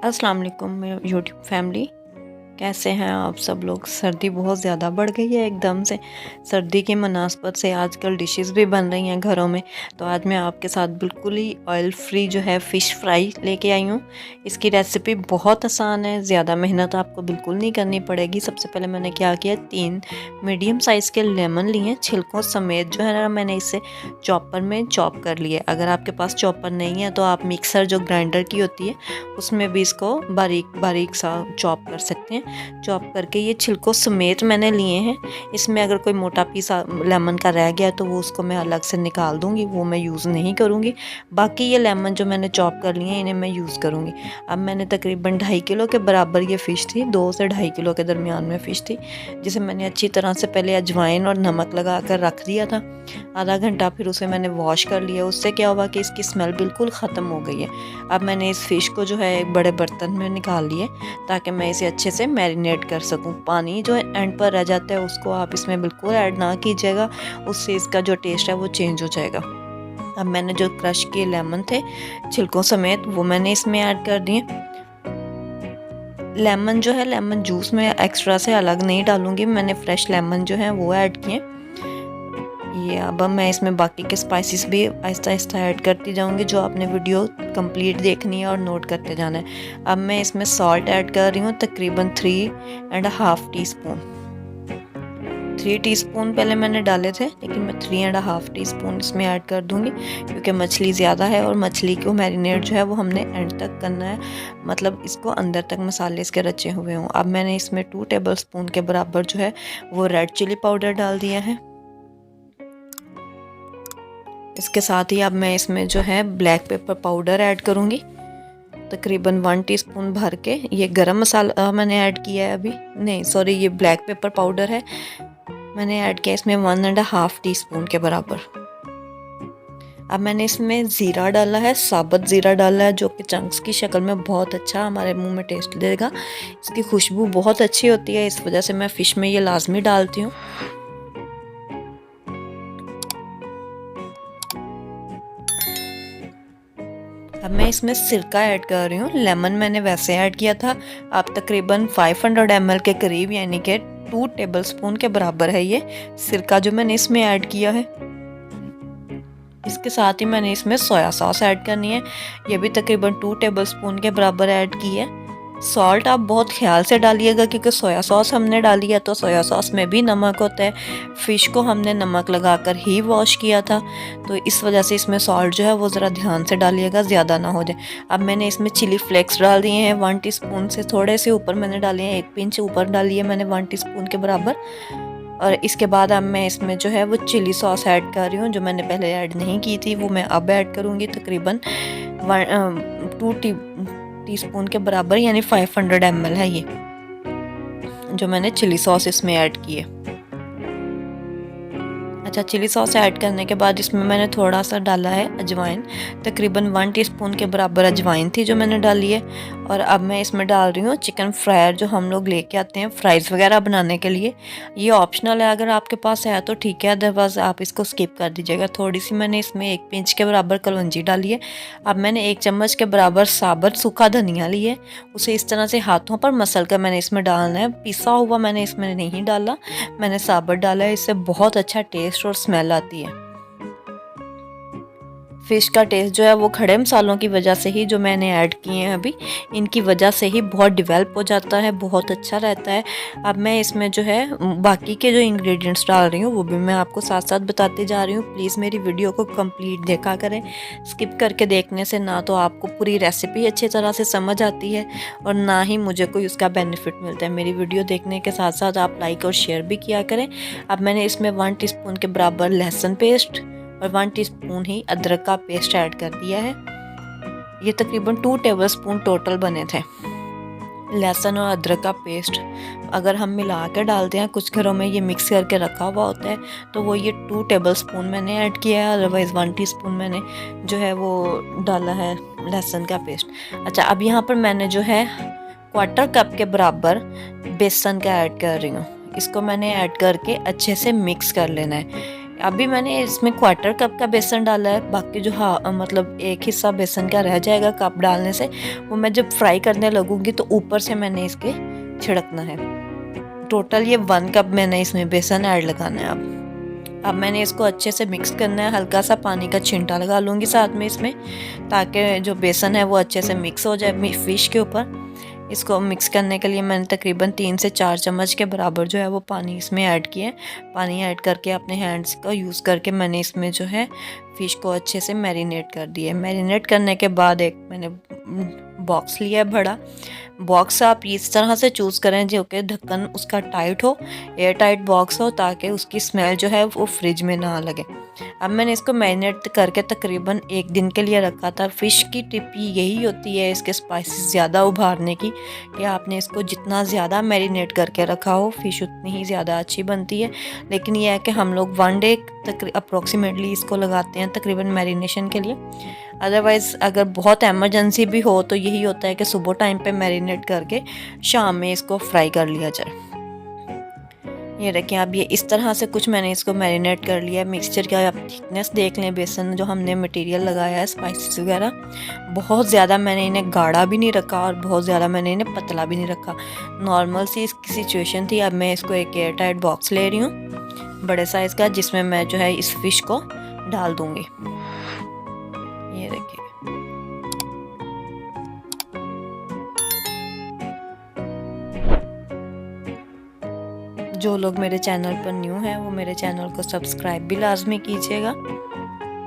अस्सलाम वालेकुम YouTube family. कैसे हैं आप सब लोग। सर्दी बहुत ज़्यादा बढ़ गई है एकदम से। सर्दी की मुनासबत से आजकल डिशेस भी बन रही हैं घरों में। तो आज मैं आपके साथ बिल्कुल ही ऑयल फ्री जो है फ़िश फ्राई लेके आई हूँ। इसकी रेसिपी बहुत आसान है, ज़्यादा मेहनत आपको बिल्कुल नहीं करनी पड़ेगी। सबसे पहले मैंने क्या किया, 3 मीडियम साइज़ के लेमन लिए, छिलकों समेत जो है ना मैंने इसे चॉपर में चॉप कर लिया। अगर आपके पास चॉपर नहीं है तो आप मिक्सर जो ग्राइंडर की होती है उसमें भी इसको बारीक बारीक सा चॉप कर सकते हैं। चॉप करके ये छिलकों समेत मैंने लिए हैं। इसमें अगर कोई मोटा पीस लेमन का रह गया तो वो उसको मैं अलग से निकाल दूंगी, वो मैं यूज़ नहीं करूंगी। बाकी ये लेमन जो मैंने चॉप कर लिए हैं इन्हें मैं यूज़ करूंगी। अब मैंने तकरीबन 2.5 किलो के बराबर ये फ़िश थी, 2 से 2.5 किलो के दरमियान में फ़िश थी, जिसे मैंने अच्छी तरह से पहले अजवाइन और नमक लगा कर रख दिया था। आधा घंटा फिर उसे मैंने वॉश कर लिया। उससे क्या हुआ कि इसकी स्मेल बिल्कुल ख़त्म हो गई है। अब मैंने इस फ़िश को जो है एक बड़े बर्तन में निकाल लिए ताकि मैं इसे अच्छे से मैरिनेट कर सकूं। पानी जो एंड पर रह जाता है उसको आप इसमें बिल्कुल ऐड ना कीजिएगा, उससे इसका जो टेस्ट है वो चेंज हो जाएगा। अब मैंने जो क्रश किए लेमन थे छिलकों समेत वो मैंने इसमें ऐड कर दिए। लेमन जो है, लेमन जूस में एक्स्ट्रा से अलग नहीं डालूंगी, मैंने फ्रेश लेमन जो है वो ऐड किए। ये अब मैं इसमें बाकी के स्पाइसेस भी आहिस्ता आहिस्ता ऐड करती जाऊंगी, जो आपने वीडियो कंप्लीट देखनी है और नोट करते जाना है। अब मैं इसमें सॉल्ट ऐड कर रही हूँ, तकरीबन 3.5 टीस्पून। 3 टीस्पून पहले मैंने डाले थे, लेकिन मैं 3.5 टीस्पून इसमें ऐड कर दूंगी क्योंकि मछली ज़्यादा है और मछली को मैरिनेट जो है वो हमने एंड तक करना है, मतलब इसको अंदर तक मसाले इसके रचे हुए हों। अब मैंने इसमें 2 टेबल स्पून के बराबर जो है वो रेड चिली पाउडर डाल दिया है। इसके साथ ही अब मैं इसमें जो है ब्लैक पेपर पाउडर ऐड करूँगी, तकरीबन 1 टीस्पून भर के। ये गरम मसाला मैंने ऐड किया है, अभी नहीं सॉरी, ये ब्लैक पेपर पाउडर है, मैंने ऐड किया इसमें 1.5 टीस्पून के बराबर। अब मैंने इसमें ज़ीरा डाला है, साबुत ज़ीरा डाला है, जो कि चंक्स की शक्ल में बहुत अच्छा हमारे मुंह में टेस्ट देगा। इसकी खुशबू बहुत अच्छी होती है, इस वजह से मैं फ़िश में ये लाजमी डालती हूँ। अब मैं इसमें सिरका ऐड कर रही हूँ। लेमन मैंने वैसे ऐड किया था। आप तकरीबन 500 ml के करीब, यानी कि 2 टेबलस्पून के बराबर है ये सिरका जो मैंने इसमें ऐड किया है। इसके साथ ही मैंने इसमें सोया सॉस ऐड करनी है, ये भी तकरीबन 2 टेबलस्पून के बराबर ऐड की है। सॉल्ट आप बहुत ख्याल से डालिएगा क्योंकि सोया सॉस हमने डाली है तो सोया सॉस में भी नमक होता है। फ़िश को हमने नमक लगाकर ही वॉश किया था, तो इस वजह से इसमें सॉल्ट जो है वो ज़रा ध्यान से डालिएगा, ज़्यादा ना हो जाए। अब मैंने इसमें चिली फ्लेक्स डाल दिए हैं 1 टीस्पून से थोड़े से ऊपर मैंने डाले हैं, 1 पिंच ऊपर डाली है मैंने 1 टीस्पून के बराबर। और इसके बाद अब मैं इसमें जो है वो चिली सॉस ऐड कर रही हूँ, जो मैंने पहले ऐड नहीं की थी वो मैं अब ऐड करूँगी। तकरीबन 2 टीस्पून के बराबर, यानी 500 ml है ये जो मैंने चिली सॉस इसमें ऐड की है। अच्छा, चिली सॉस ऐड करने के बाद इसमें मैंने थोड़ा सा डाला है अजवाइन, तकरीबन 1 टीस्पून के बराबर अजवाइन थी जो मैंने डाली है। और अब मैं इसमें डाल रही हूँ चिकन फ्रायर, जो हम लोग लेके आते हैं फ्राइज़ वगैरह बनाने के लिए। ये ऑप्शनल है, अगर आपके पास है तो ठीक है, अदरवाइज़ आप इसको स्किप कर दीजिएगा। थोड़ी सी मैंने इसमें 1 पिंच के बराबर कलौंजी डाली है। अब मैंने 1 चम्मच के बराबर साबुत सूखा धनिया लिए, उसे इस तरह से हाथों पर मसल कर मैंने इसमें डालना है। पिसा हुआ मैंने इसमें नहीं डाला, मैंने साबुत डाला है, इससे बहुत अच्छा टेस्ट और स्मेल आती है। फ़िश का टेस्ट जो है वो खड़े मसालों की वजह से ही, जो मैंने ऐड किए हैं अभी, इनकी वजह से ही बहुत डेवलप हो जाता है, बहुत अच्छा रहता है। अब मैं इसमें जो है बाकी के जो इंग्रेडिएंट्स डाल रही हूँ वो भी मैं आपको साथ साथ बताती जा रही हूँ। प्लीज़ मेरी वीडियो को कंप्लीट देखा करें, स्किप करके देखने से ना तो आपको पूरी रेसिपी अच्छी तरह से समझ आती है और ना ही मुझे कोई उसका बेनिफिट मिलता है। मेरी वीडियो देखने के साथ साथ आप लाइक और शेयर भी किया करें। अब मैंने इसमें 1 टीस्पून के बराबर लहसुन पेस्ट और 1 टीस्पून ही अदरक का पेस्ट ऐड कर दिया है। ये तकरीबन 2 टेबलस्पून टोटल बने थे। लहसुन और अदरक का पेस्ट अगर हम मिला कर डालते हैं, कुछ घरों में ये मिक्स करके रखा हुआ होता है, तो वो ये 2 टेबलस्पून मैंने ऐड किया है, अदरवाइज़ 1 टीस्पून मैंने जो है वो डाला है लहसुन का पेस्ट। अच्छा, अब यहाँ पर मैंने जो है 1/4 कप के बराबर बेसन का ऐड कर रही हूँ। इसको मैंने ऐड करके अच्छे से मिक्स कर लेना है। अभी मैंने इसमें क्वार्टर कप का बेसन डाला है, बाकी जो मतलब एक हिस्सा बेसन का रह जाएगा कप डालने से, वो मैं जब फ्राई करने लगूंगी तो ऊपर से मैंने इसके छिड़कना है। टोटल ये 1 कप मैंने इसमें बेसन ऐड लगाना है। अब मैंने इसको अच्छे से मिक्स करना है, हल्का सा पानी का छिंटा लगा लूँगी साथ में इसमें, ताकि जो बेसन है वो अच्छे से मिक्स हो जाए फ़िश के ऊपर। इसको मिक्स करने के लिए मैंने तकरीबन 3 से 4 चम्मच के बराबर जो है वो पानी इसमें ऐड किया है। पानी ऐड करके अपने हैंड्स का यूज़ करके मैंने इसमें जो है फ़िश को अच्छे से मैरिनेट कर दिया है। मैरिनेट करने के बाद एक मैंने बॉक्स लिया है बड़ा। बॉक्स आप इस तरह से चूज़ करें जो कि ढक्कन उसका टाइट हो, एयर टाइट बॉक्स हो, ताकि उसकी स्मेल जो है वो फ्रिज में ना लगे। अब मैंने इसको मैरिनेट करके तकरीबन 1 दिन के लिए रखा था। फ़िश की टिप यही होती है इसके स्पाइसेस ज़्यादा उभारने की, कि आपने इसको जितना ज़्यादा मैरिनेट करके रखा हो फ़िश उतनी ही ज़्यादा अच्छी बनती है। लेकिन यह है कि हम लोग 1 डे अप्रॉक्सीमेटली इसको लगाते हैं तकरीबन मैरिनेशन के लिए। अदरवाइज़ अगर बहुत एमरजेंसी भी हो तो यही होता है कि सुबह टाइम पे मैरिनेट करके शाम में इसको फ्राई कर लिया जाए। ये देखिए अब ये इस तरह से कुछ मैंने इसको मैरिनेट कर लिया है। मिक्सचर का आप थिकनेस देख लें, बेसन जो हमने मटेरियल लगाया है स्पाइसेस वगैरह, बहुत ज़्यादा मैंने इन्हें गाढ़ा भी नहीं रखा और बहुत ज़्यादा मैंने इन्हें पतला भी नहीं रखा। नॉर्मल सी इसकी सिचुएशन थी। अब मैं इसको एक एयर टाइट बॉक्स ले रही हूँ बड़े साइज़ का, जिसमें मैं जो है इस फिश को डाल दूँगी। ये देखिए जो लोग मेरे चैनल पर न्यू हैं वो मेरे चैनल को सब्सक्राइब भी लाजमी कीजिएगा।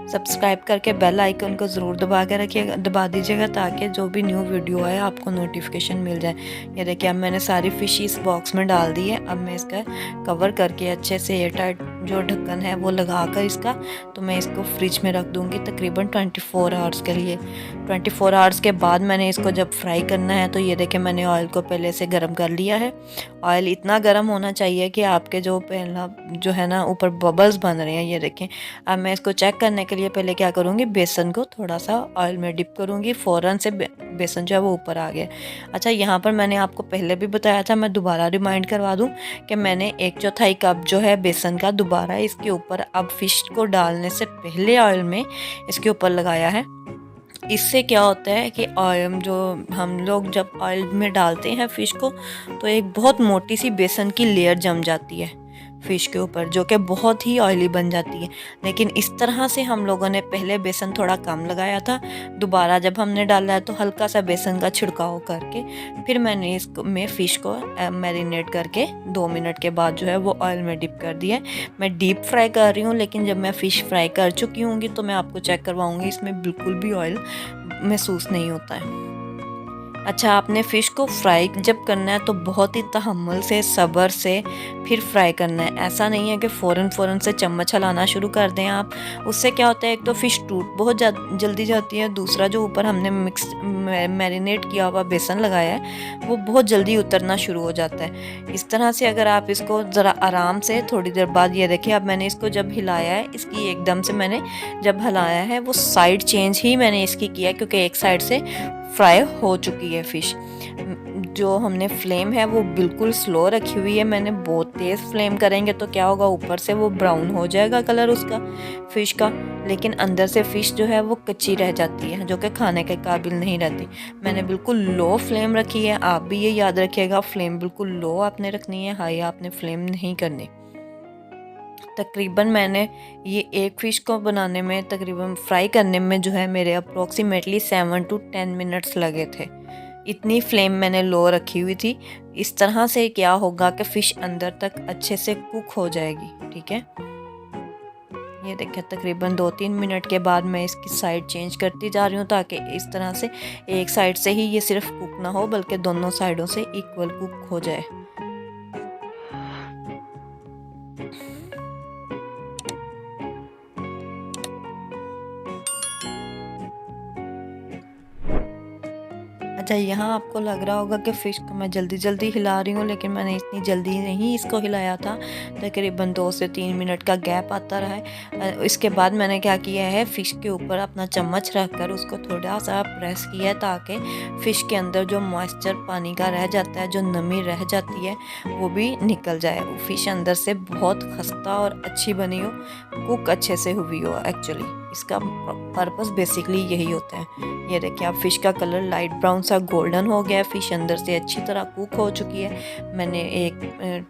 सब्सक्राइब करके बेल आइकन को ज़रूर दबा दीजिएगा, ताकि जो भी न्यू वीडियो आए आपको नोटिफिकेशन मिल जाए। ये देखिए अब मैंने सारी फ़िश इस बॉक्स में डाल दी है। अब मैं इसका कवर करके अच्छे से एयर टाइट जो ढक्कन है वो लगा कर इसका, तो मैं इसको फ्रिज में रख दूँगी तकरीबन 24 आवर्स के लिए। 24 आवर्स के बाद मैंने इसको जब फ्राई करना है तो ये देखिए मैंने ऑयल को पहले से गर्म कर लिया है। ऑयल इतना गर्म होना चाहिए कि आपके जो पहला जो है ना ऊपर बबल्स बन रहे हैं, ये देखें। अब मैं इसको चेक करने के लिए पहले क्या करूँगी, बेसन को थोड़ा सा ऑयल में डिप करूँगी, फ़ौरन से बेसन जो है वो ऊपर आ गया। अच्छा, यहाँ पर मैंने आपको पहले भी बताया था, मैं दोबारा रिमाइंड करवा दूँ कि मैंने 1/4 कप जो है बेसन का दोबारा इसके ऊपर अब फ़िश को डालने से पहले ऑयल में इसके ऊपर लगाया है। इससे क्या होता है कि ऑयल जो हम लोग जब ऑयल में डालते हैं फ़िश को, तो एक बहुत मोटी सी बेसन की लेयर जम जाती है फ़िश के ऊपर, जो कि बहुत ही ऑयली बन जाती है। लेकिन इस तरह से हम लोगों ने पहले बेसन थोड़ा कम लगाया था, दोबारा जब हमने डाला है तो हल्का सा बेसन का छिड़काव करके फिर मैंने इसको फ़िश को मैरिनेट करके 2 मिनट के बाद जो है वो ऑयल में डिप कर दिया है। मैं डीप फ्राई कर रही हूँ, लेकिन जब मैं फ़िश फ्राई कर चुकी होंगी तो मैं आपको चेक करवाऊँगी, इसमें बिल्कुल भी ऑयल महसूस नहीं होता है। अच्छा, आपने फ़िश को फ्राई जब करना है तो बहुत ही तहम्मुल से, सब्र से फिर फ्राई करना है। ऐसा नहीं है कि फ़ौरन से चम्मच हिलाना शुरू कर दें आप। उससे क्या होता है, एक तो फ़िश टूट बहुत जल्दी जाती है, दूसरा जो ऊपर हमने मैरिनेट किया हुआ बेसन लगाया है वो बहुत जल्दी उतरना शुरू हो जाता है। इस तरह से अगर आप इसको ज़रा आराम से थोड़ी देर बाद, ये देखिए अब मैंने इसको जब हिलाया है, इसकी एकदम से मैंने जब हिलाया है वो साइड चेंज ही मैंने इसकी किया, क्योंकि एक साइड से फ्राई हो चुकी है फ़िश। जो हमने फ्लेम है वो बिल्कुल स्लो रखी हुई है। मैंने बहुत तेज़ फ्लेम करेंगे तो क्या होगा, ऊपर से वो ब्राउन हो जाएगा कलर उसका फ़िश का, लेकिन अंदर से फ़िश जो है वो कच्ची रह जाती है, जो कि खाने के काबिल नहीं रहती। मैंने बिल्कुल लो फ्लेम रखी है। आप भी ये याद रखिएगा, फ्लेम बिल्कुल लो आपने रखनी है, हाई आपने फ्लेम नहीं करनी। तकरीबन मैंने ये एक फ़िश को बनाने में, तकरीबन फ्राई करने में जो है मेरे अप्रॉक्सीमेटली 7 to 10 मिनट्स लगे थे। इतनी फ्लेम मैंने लो रखी हुई थी। इस तरह से क्या होगा कि फ़िश अंदर तक अच्छे से कुक हो जाएगी। ठीक है, ये देखिए तकरीबन 2-3 मिनट के बाद मैं इसकी साइड चेंज करती जा रही हूँ, ताकि इस तरह से एक साइड से ही ये सिर्फ कुक ना हो बल्कि दोनों साइडों से इक्वल कुक हो जाए। वजह यहाँ आपको लग रहा होगा कि फ़िश को मैं जल्दी जल्दी हिला रही हूँ, लेकिन मैंने इतनी जल्दी नहीं इसको हिलाया था। तकरीबन 2 से 3 मिनट का गैप आता रहा है। इसके बाद मैंने क्या किया है, फ़िश के ऊपर अपना चम्मच रख कर उसको थोड़ा सा प्रेस किया है, ताकि फ़िश के अंदर जो मॉइस्चर पानी का रह जाता है, जो नमी रह जाती है, वो भी निकल जाए। फ़िश अंदर से बहुत खस्ता और अच्छी बनी हो, कुक अच्छे से हुई हो। एक्चुअली इसका पर्पस बेसिकली यही होता है। ये देखिए, अब फ़िश का कलर लाइट ब्राउन सा गोल्डन हो गया है। फ़िश अंदर से अच्छी तरह कुक हो चुकी है। मैंने एक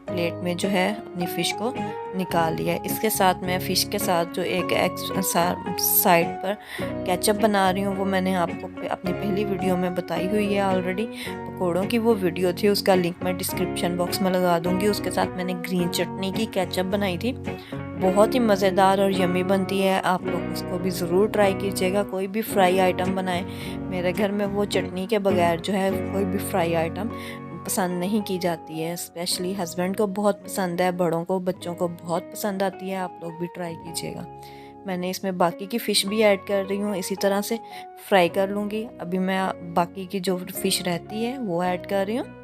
प्लेट में जो है अपनी फ़िश को निकाल लिया है। इसके साथ मैं फ़िश के साथ जो एक साइड पर केचप बना रही हूँ, वो मैंने आपको अपनी पहली वीडियो में बताई हुई है ऑलरेडी। पकौड़ों की वो वीडियो थी, उसका लिंक मैं डिस्क्रिप्शन बॉक्स में लगा दूँगी। उसके साथ मैंने ग्रीन चटनी की केचप बनाई थी, बहुत ही मज़ेदार और यम्मी बनती है। आप लोग उसको भी ज़रूर ट्राई कीजिएगा। कोई भी फ्राई आइटम बनाएं, मेरे घर में वो चटनी के बगैर जो है कोई भी फ्राई आइटम पसंद नहीं की जाती है। स्पेशली हस्बैंड को बहुत पसंद है, बड़ों को, बच्चों को बहुत पसंद आती है। आप लोग भी ट्राई कीजिएगा। मैंने इसमें बाकी की फ़िश भी ऐड कर रही हूँ, इसी तरह से फ्राई कर लूँगी। अभी मैं बाकी की जो फ़िश रहती है वो ऐड कर रही हूँ।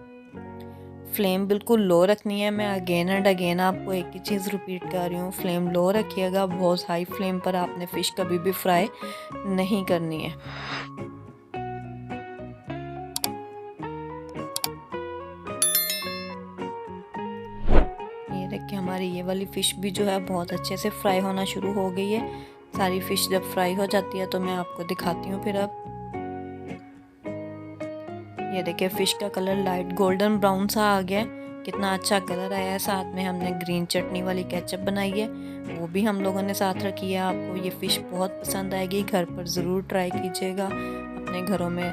फ्लेम बिल्कुल लो रखनी है। मैं अगेन एंड अगेन आपको एक ही चीज़ रिपीट कर रही हूँ, फ्लेम लो रखिएगा। बहुत हाई फ्लेम पर आपने फ़िश कभी भी फ्राई नहीं करनी है। ये देखिए, हमारी ये वाली फ़िश भी जो है बहुत अच्छे से फ्राई होना शुरू हो गई है। सारी फ़िश जब फ्राई हो जाती है तो मैं आपको दिखाती हूँ फिर। अब ये देखिए, फ़िश का कलर लाइट गोल्डन ब्राउन सा आ गया है, कितना अच्छा कलर आया है। साथ में हमने ग्रीन चटनी वाली केचप बनाई है, वो भी हम लोगों ने साथ रखी है। आपको ये फ़िश बहुत पसंद आएगी, घर पर ज़रूर ट्राई कीजिएगा। अपने घरों में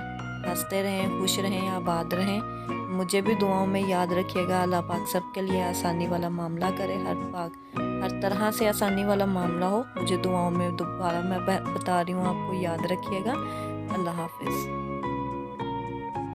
हंसते रहें, खुश रहें, आबाद रहें। मुझे भी दुआओं में याद रखिएगा। अल्लाह पाक सबके लिए आसानी वाला मामला करे। हर तरह से आसानी वाला मामला हो। मुझे दुआओं में दोबारा मैं बता रही हूँ, आपको याद रखिएगा। अल्लाह हाफिज़।